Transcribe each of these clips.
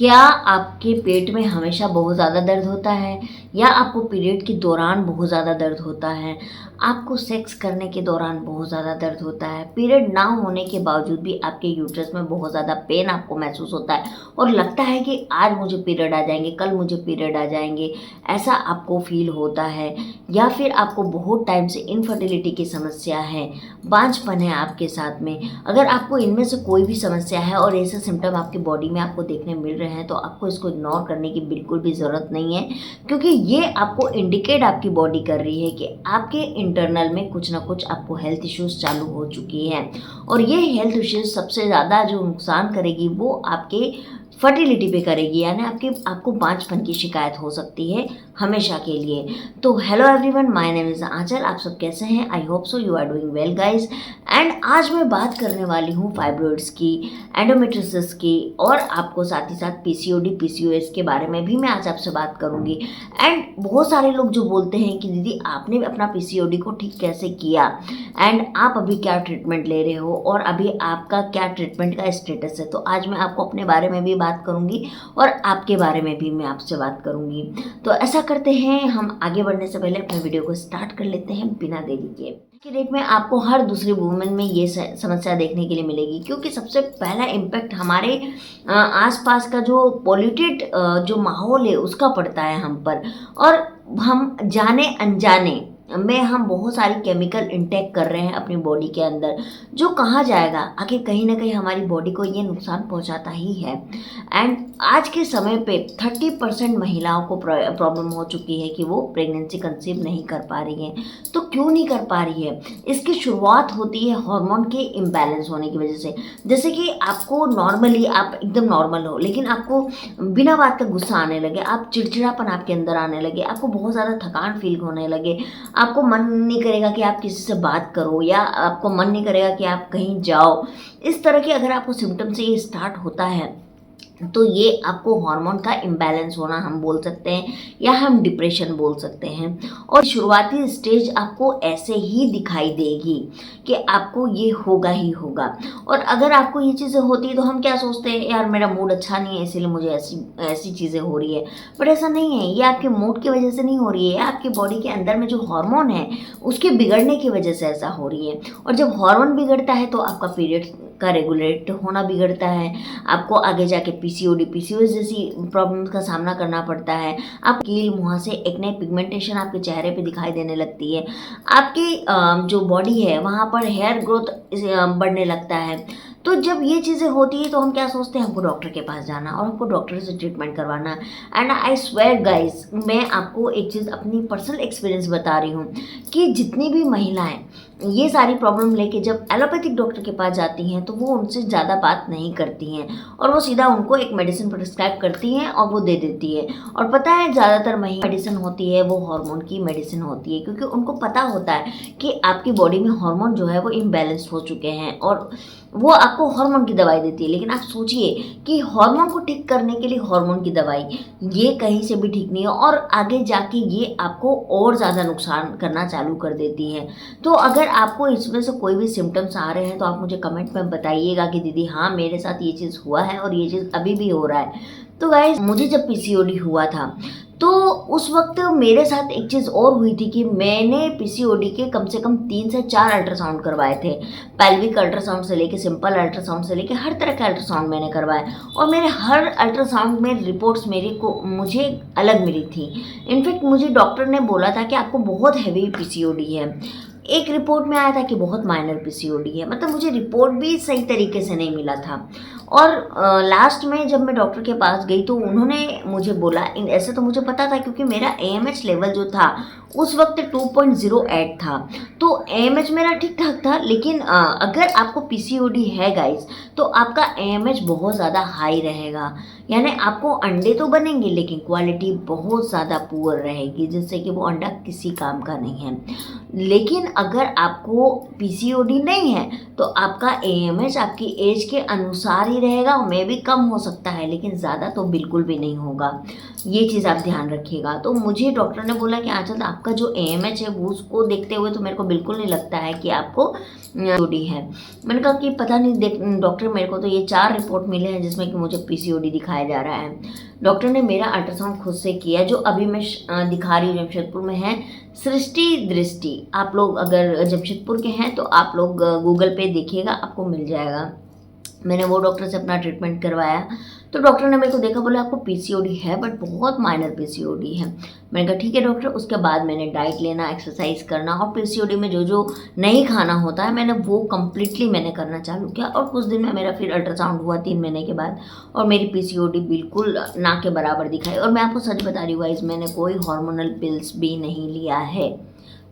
क्या आपके पेट में हमेशा बहुत ज़्यादा दर्द होता है या आपको पीरियड के दौरान बहुत ज़्यादा दर्द होता है? आपको सेक्स करने के दौरान बहुत ज़्यादा दर्द होता है? पीरियड ना होने के बावजूद भी आपके यूट्रस में बहुत ज़्यादा पेन आपको महसूस होता है और लगता है कि आज मुझे पीरियड आ जाएंगे, कल मुझे पीरियड आ जाएंगे, ऐसा आपको फील होता है? या फिर आपको बहुत टाइम से इनफर्टिलिटी की समस्या है, बांझपन है आपके साथ में? अगर आपको इनमें से कोई भी समस्या है और ऐसे सिम्टम आपकी बॉडी में आपको देखने मिल रहे हैं तो आपको इसको इग्नोर करने की बिल्कुल भी ज़रूरत नहीं है, क्योंकि ये आपको इंडिकेट आपकी बॉडी कर रही है कि आपके इंटरनल में कुछ ना कुछ आपको हेल्थ इश्यूज चालू हो चुकी हैं। और ये हेल्थ इश्यूज सबसे ज़्यादा जो नुकसान करेगी वो आपके फर्टिलिटी पे करेगी, यानी आपको बांझपन की शिकायत हो सकती है हमेशा के लिए। तो hello everyone, my name is Aanchal. आप सब कैसे हैं? I hope so you are doing well guys. And आज मैं बात करने वाली हूँ फाइब्रॉइड्स की, एंडोमेट्रियोसिस की, और आपको साथ ही साथ पीसीओडी पीसीओएस के बारे में भी मैं आज आपसे बात करूँगी। एंड बहुत सारे लोग जो बोलते हैं कि दीदी आपने अपना पीसीओडी को ठीक कैसे किया, एंड आप अभी क्या ट्रीटमेंट ले रहे हो और अभी आपका क्या ट्रीटमेंट का स्टेटस है। तो आज मैं आपको अपने बारे में भी बात करूंगी और आपके बारे में भी मैं आपसे बात करूंगी। तो ऐसा करते हैं, हम आगे बढ़ने से पहले अपने वीडियो को स्टार्ट कर लेते हैं बिना देरी के। की डेट में आपको हर दूसरी वुमेन में ये समस्या देखने के लिए मिलेगी, क्योंकि सबसे पहला इम्पैक्ट हमारे आसपास का जो पॉल्यूटेड जो माहौल है उसका पड़ता है हम पर, और हम जाने अनजाने में हम बहुत सारी केमिकल इंटेक कर रहे हैं अपनी बॉडी के अंदर, जो कहाँ जाएगा आखिर कहीं ना कहीं हमारी बॉडी को ये नुकसान पहुंचाता ही है। एंड आज के समय पे 30% महिलाओं को प्रॉब्लम हो चुकी है कि वो प्रेगनेंसी कंसीव नहीं कर पा रही है। तो क्यों नहीं कर पा रही है? इसकी शुरुआत होती है हार्मोन के इम्बैलेंस होने की वजह से। जैसे कि आपको नॉर्मली आप एकदम नॉर्मल हो, लेकिन आपको बिना बात का गुस्सा आने लगे, आप चिड़चिड़ापन आपके अंदर आने लगे, आपको बहुत ज़्यादा थकान फील होने लगे, आपको मन नहीं करेगा कि आप किसी से बात करो, या आपको मन नहीं करेगा कि आप कहीं जाओ। इस तरह के अगर आपको सिम्टम से ये स्टार्ट होता है तो ये आपको हार्मोन का इम्बैलेंस होना हम बोल सकते हैं, या हम डिप्रेशन बोल सकते हैं। और शुरुआती स्टेज आपको ऐसे ही दिखाई देगी कि आपको ये होगा ही होगा। और अगर आपको ये चीज़ें होती है तो हम क्या सोचते हैं, यार मेरा मूड अच्छा नहीं है इसीलिए मुझे ऐसी चीज़ें हो रही है। बट ऐसा नहीं है, ये आपके मूड की वजह से नहीं हो रही है, आपकी बॉडी के अंदर में जो हार्मोन है उसके बिगड़ने की वजह से ऐसा हो रही है। और जब हार्मोन बिगड़ता है तो आपका पीरियड का रेगुलेट होना बिगड़ता है, आपको आगे जाके पीसीओडी पीसीओएस जैसी प्रॉब्लम्स का सामना करना पड़ता है। आप कील मुहासे एक्ने पिगमेंटेशन आपके चेहरे पे दिखाई देने लगती है, आपकी जो बॉडी है वहाँ पर हेयर ग्रोथ बढ़ने लगता है। तो जब ये चीज़ें होती है तो हम क्या सोचते हैं, हमको डॉक्टर के पास जाना और हमको डॉक्टर से ट्रीटमेंट करवाना। एंड आई स्वेयर गाइस, मैं आपको एक चीज़ अपनी पर्सनल एक्सपीरियंस बता रही हूँ कि जितनी भी महिलाएं ये सारी प्रॉब्लम लेके जब एलोपैथिक डॉक्टर के पास जाती हैं तो वो उनसे ज़्यादा बात नहीं करती हैं, और वो सीधा उनको एक मेडिसिन प्रिस्क्राइब करती हैं और वो दे देती है। और पता है ज़्यादातर मेडिसिन होती है वो हार्मोन की मेडिसिन होती है, क्योंकि उनको पता होता है कि आपकी बॉडी में हार्मोन जो है वो इम्बैलेंस हो चुके हैं, और वो आपको हार्मोन की दवाई देती है। लेकिन आप सोचिए कि हार्मोन को ठीक करने के लिए हार्मोन की दवाई ये कहीं से भी ठीक नहीं है, और आगे जाके ये आपको और ज़्यादा नुकसान करना चालू कर देती है। तो अगर आपको इसमें से कोई भी सिम्टम्स आ रहे हैं तो आप मुझे कमेंट में बताइएगा कि दीदी हाँ मेरे साथ ये चीज़ हुआ है और ये चीज़ अभी भी हो रहा है। तो गाइस, मुझे जब पीसीओडी हुआ था तो उस वक्त मेरे साथ एक चीज़ और हुई थी कि मैंने पीसीओडी के कम से कम 3 से 4 अल्ट्रासाउंड करवाए थे। पेल्विक अल्ट्रासाउंड से लेके सिंपल अल्ट्रासाउंड से लेके हर तरह के अल्ट्रासाउंड मैंने करवाए, और मेरे हर अल्ट्रासाउंड में रिपोर्ट्स मुझे अलग मिली थी। इनफैक्ट मुझे डॉक्टर ने बोला था कि आपको बहुत हैवी पीसीओडी है। एक रिपोर्ट में आया था कि बहुत माइनर पीसीओडी है, मतलब मुझे रिपोर्ट भी सही तरीके से नहीं मिला था। और लास्ट में जब मैं डॉक्टर के पास गई तो उन्होंने मुझे बोला, ऐसे तो मुझे पता था क्योंकि मेरा एएमएच लेवल जो था उस वक्त 2.08 था, तो एएमएच मेरा ठीक ठाक था। लेकिन अगर आपको पीसीओडी है गाइस तो आपका एएमएच बहुत ज़्यादा हाई रहेगा, यानी आपको अंडे तो बनेंगे लेकिन क्वालिटी बहुत ज़्यादा पुअर रहेगी, जिससे कि वो अंडा किसी काम का नहीं है। लेकिन अगर आपको पीसीओडी नहीं है तो आपका एएमएच आपकी एज के अनुसार ही रहेगा, मे भी कम हो सकता है लेकिन ज़्यादा तो बिल्कुल भी नहीं होगा। ये चीज़ आप ध्यान रखिएगा। तो मुझे डॉक्टर ने बोला कि आंचल आपका जो AMH है वो उसको देखते हुए तो मेरे को बिल्कुल नहीं लगता है कि आपको PCOD है। मैंने कहा कि पता नहीं देख डॉक्टर, मेरे को तो ये 4 रिपोर्ट मिले हैं जिसमें कि मुझे PCOD दिखाया जा रहा है। डॉक्टर ने मेरा अल्ट्रासाउंड खुद से किया, जो अभी मैं दिखा रही हूँ जमशेदपुर में है, सृष्टि दृष्टि। आप लोग अगर जमशेदपुर के हैं तो आप लोग गूगल पे देखिएगा, आपको मिल जाएगा। मैंने वो डॉक्टर से अपना ट्रीटमेंट करवाया, तो डॉक्टर ने मेरे को देखा, बोले आपको PCOD है बट बहुत माइनर PCOD है। मैंने कहा ठीक है डॉक्टर। उसके बाद मैंने डाइट लेना, एक्सरसाइज करना और PCOD में जो जो नहीं खाना होता है मैंने वो कम्प्लीटली मैंने करना चालू किया। और कुछ दिन में मेरा फिर अल्ट्रासाउंड हुआ 3 महीने के बाद, और मेरी PCOD बिल्कुल ना के बराबर दिखाई। और मैं आपको सच बता रही हूँ गाइस, मैंने कोई हार्मोनल पिल्स भी नहीं लिया है,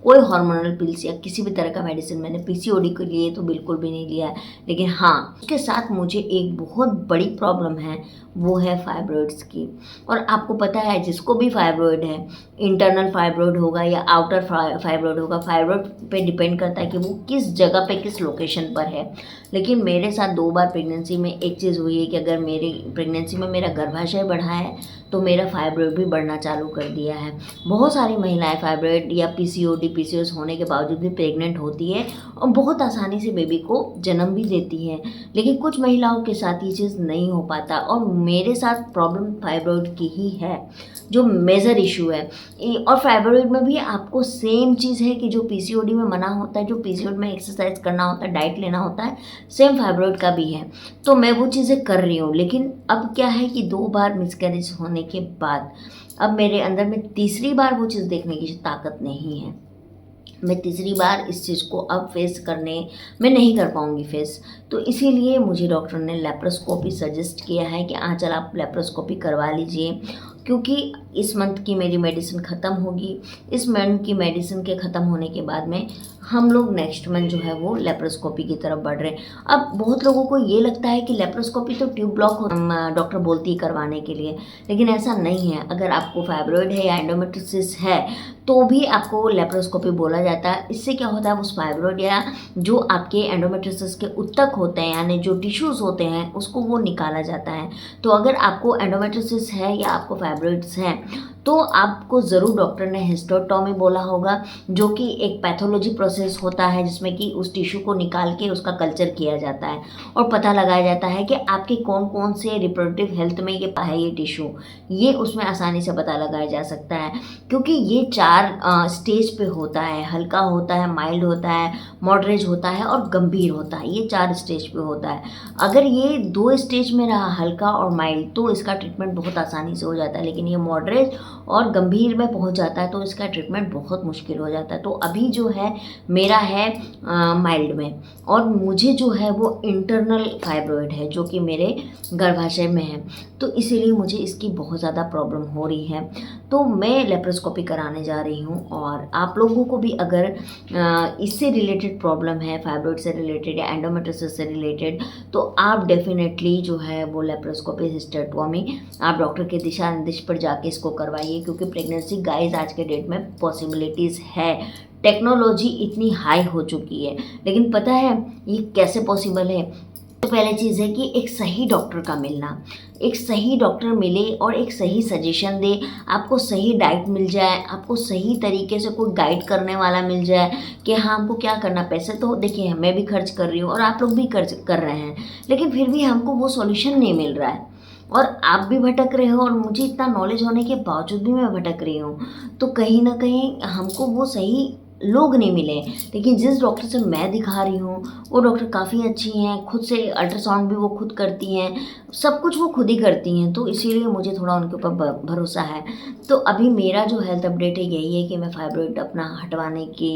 कोई हार्मोनल पिल्स या किसी भी तरह का मेडिसिन मैंने PCOD के लिए तो बिल्कुल भी नहीं लिया है। लेकिन हाँ, उसके साथ मुझे एक बहुत बड़ी प्रॉब्लम है, वो है फाइब्रॉइड्स की। और आपको पता है जिसको भी फाइब्रॉइड है, इंटरनल फाइब्रॉइड होगा या आउटर फाइब्रॉइड होगा, फाइब्रॉइड पे डिपेंड करता है कि वो किस जगह पे किस लोकेशन पर है। लेकिन मेरे साथ 2 बार प्रेगनेंसी में एक चीज़ हुई है कि अगर मेरी प्रेगनेंसी में मेरा गर्भाशय बढ़ा है तो मेरा फाइब्रॉइड भी बढ़ना चालू कर दिया है। बहुत सारी महिलाएं फाइब्रॉइड या PCOS होने के बावजूद भी प्रेग्नेंट होती है और बहुत आसानी से बेबी को जन्म भी देती है। लेकिन कुछ महिलाओं के साथ ये चीज़ नहीं हो पाता, और मेरे साथ प्रॉब्लम फाइब्रॉइड की ही है, जो मेजर इशू है। और फाइब्रॉइड में भी आपको सेम चीज़ है कि जो PCOD में मना होता है, जो PCOD में एक्सरसाइज करना होता है, डाइट लेना होता है, सेम फाइब्रॉइड का भी है। तो मैं वो चीज़ें कर रही हूँ। लेकिन अब क्या है कि 2 बार मिसकैरेज होने के बाद अब मेरे अंदर में तीसरी बार वो चीज़ देखने की ताकत नहीं है। मैं तीसरी बार इस चीज़ को अब फेस करने में नहीं कर पाऊँगी फेस। तो इसीलिए मुझे डॉक्टर ने लेप्रोस्कोपी सजेस्ट किया है कि आंचल आप लेप्रोस्कोपी करवा लीजिए, क्योंकि इस मंथ की मेरी मेडिसिन ख़त्म होगी। इस मंथ की मेडिसिन के ख़त्म होने के बाद में हम लोग नेक्स्ट मंथ जो है वो लेप्रोस्कोपी की तरफ बढ़ रहे हैं। अब बहुत लोगों को ये लगता है कि लेप्रोस्कोपी तो ट्यूब ब्लॉक डॉक्टर बोलती है करवाने के लिए, लेकिन ऐसा नहीं है। अगर आपको फाइब्रॉइड है या एंडोमेट्रियोसिस है तो भी आपको लेप्रोस्कोपी बोला जाता है। इससे क्या होता है, उस फाइब्रॉइड या जो आपके एंडोमेट्रियोसिस के उत्तक होते हैं, यानी जो टिश्यूज़ होते हैं, उसको वो निकाला जाता है। तो अगर आपको एंडोमेट्रियोसिस है या आपको फाइब्रॉइड्स हैं तो आपको ज़रूर डॉक्टर ने हिस्टेरोटॉमी बोला होगा, जो कि एक पैथोलॉजी प्रोसेस होता है जिसमें कि उस टिश्यू को निकाल के उसका कल्चर किया जाता है और पता लगाया जाता है कि आपके कौन कौन से रिप्रोडक्टिव हेल्थ में ये है ये टिश्यू, ये उसमें आसानी से पता लगाया जा सकता है। क्योंकि ये 4 स्टेज पे होता है, हल्का होता है, माइल्ड होता है, मॉडरेट होता है और गंभीर होता है। ये 4 स्टेज पे होता है। अगर ये 2 स्टेज में रहा, हल्का और माइल्ड, तो इसका ट्रीटमेंट बहुत आसानी से हो जाता है। लेकिन ये मॉडरेट और गंभीर में पहुंच जाता है तो इसका ट्रीटमेंट बहुत मुश्किल हो जाता है। तो अभी जो है मेरा है माइल्ड में, और मुझे जो है वो इंटरनल फाइब्रॉइड है जो कि मेरे गर्भाशय में है। तो इसीलिए मुझे इसकी बहुत ज़्यादा प्रॉब्लम हो रही है। तो मैं लेप्रोस्कोपी कराने जा रही हूँ। और आप लोगों को भी अगर इससे रिलेटेड प्रॉब्लम है, फाइब्रॉइड से रिलेटेड या एंडोमेट्रियोसिस से रिलेटेड, तो आप डेफिनेटली जो है वो लेप्रोस्कोपी, हिस्टेरोटॉमी आप डॉक्टर के दिशा निर्देश पर जाके इसको करवाइए। क्योंकि प्रेगनेंसी गाइस आज के डेट में पॉसिबिलिटीज़ है, टेक्नोलॉजी इतनी हाई हो चुकी है। लेकिन पता है ये कैसे पॉसिबल है? तो पहली चीज़ है कि एक सही डॉक्टर का मिलना, एक सही डॉक्टर मिले और एक सही सजेशन दे, आपको सही डाइट मिल जाए, आपको सही तरीके से कोई गाइड करने वाला मिल जाए कि हाँ हमको क्या करना। पैसे तो देखिए मैं भी खर्च कर रही हूँ और आप लोग भी खर्च कर रहे हैं, लेकिन फिर भी हमको वो सॉल्यूशन नहीं मिल रहा है और आप भी भटक रहे हो और मुझे इतना नॉलेज होने के बावजूद भी मैं भटक रही हूँ। तो कहीं ना कहीं हमको वो सही लोग नहीं मिले। लेकिन जिस डॉक्टर से मैं दिखा रही हूँ वो डॉक्टर काफ़ी अच्छी हैं, खुद से अल्ट्रासाउंड भी वो खुद करती हैं, सब कुछ वो खुद ही करती हैं। तो इसीलिए मुझे थोड़ा उनके ऊपर भरोसा है। तो अभी मेरा जो हेल्थ अपडेट है यही है कि मैं फाइब्रॉइड अपना हटवाने के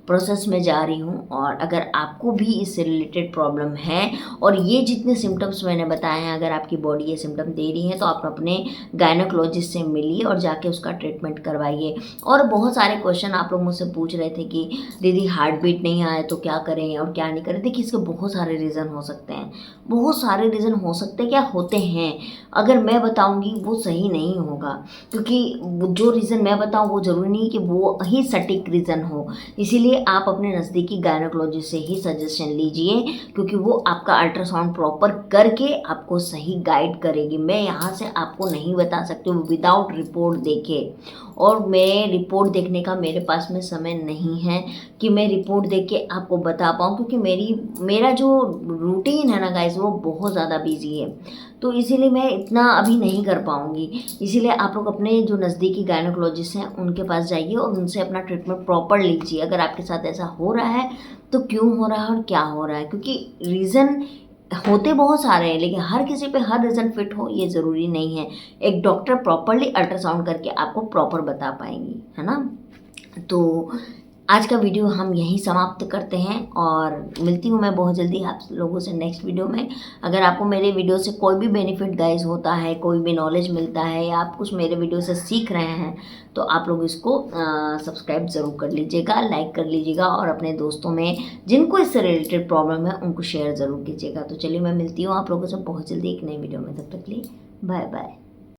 प्रोसेस में जा रही हूँ। और अगर आपको भी इससे रिलेटेड प्रॉब्लम है और ये जितने सिम्टम्स मैंने बताए हैं, अगर आपकी बॉडी ये सिम्टम दे रही है तो आप अपने गायनोकोलॉजिस्ट से मिलिए और जाके उसका ट्रीटमेंट करवाइए। और बहुत सारे क्वेश्चन आप लोग मुझसे पूछ रहे थे कि दीदी हार्ट बीट नहीं आए तो क्या करें और क्या नहीं करें। देखिए इसके बहुत सारे रीज़न हो सकते हैं, बहुत सारे रीज़न हो सकते हैं, क्या होते हैं। अगर मैं बताऊंगी वो सही नहीं होगा, क्योंकि जो रीज़न मैं बताऊं वो ज़रूरी नहीं कि वो ही सटीक रीज़न हो। इसीलिए आप अपने नज़दीकी गायनोकोलॉजिस्ट से ही सजेशन लीजिए, क्योंकि वो आपका अल्ट्रासाउंड प्रॉपर करके आपको सही गाइड करेगी। मैं यहाँ से आपको नहीं बता सकती हूँ विदाउट रिपोर्ट देखे, और मैं रिपोर्ट देखने का मेरे पास में समय नहीं है कि मैं रिपोर्ट देख के आपको बता पाऊँ, क्योंकि मेरा जो रूटीन है ना गाइस वो बहुत ज़्यादा बिजी है, तो इसीलिए मैं इतना अभी नहीं कर पाऊँगी। इसीलिए आप लोग अपने जो नज़दीकी गायनोकोलॉजिस्ट हैं उनके पास जाइए और उनसे अपना ट्रीटमेंट प्रॉपर लीजिए। अगर आपके साथ ऐसा हो रहा है तो क्यों हो रहा है और क्या हो रहा है, क्योंकि रीज़न होते बहुत सारे हैं, लेकिन हर किसी पे हर रीज़न फिट हो ये ज़रूरी नहीं है। एक डॉक्टर प्रॉपरली अल्ट्रासाउंड करके आपको प्रॉपर बता पाएंगी, है ना। तो आज का वीडियो हम यहीं समाप्त करते हैं और मिलती हूँ मैं बहुत जल्दी आप लोगों से नेक्स्ट वीडियो में। अगर आपको मेरे वीडियो से कोई भी बेनिफिट गाइस होता है, कोई भी नॉलेज मिलता है, या आप कुछ मेरे वीडियो से सीख रहे हैं, तो आप लोग इसको सब्सक्राइब ज़रूर कर लीजिएगा, लाइक कर लीजिएगा, और अपने दोस्तों में जिनको इससे रिलेटेड प्रॉब्लम है उनको शेयर ज़रूर कीजिएगा। तो चलिए मैं मिलती हूँ आप लोगों से बहुत जल्दी एक नई वीडियो में, तब तक के लिए बाय बाय।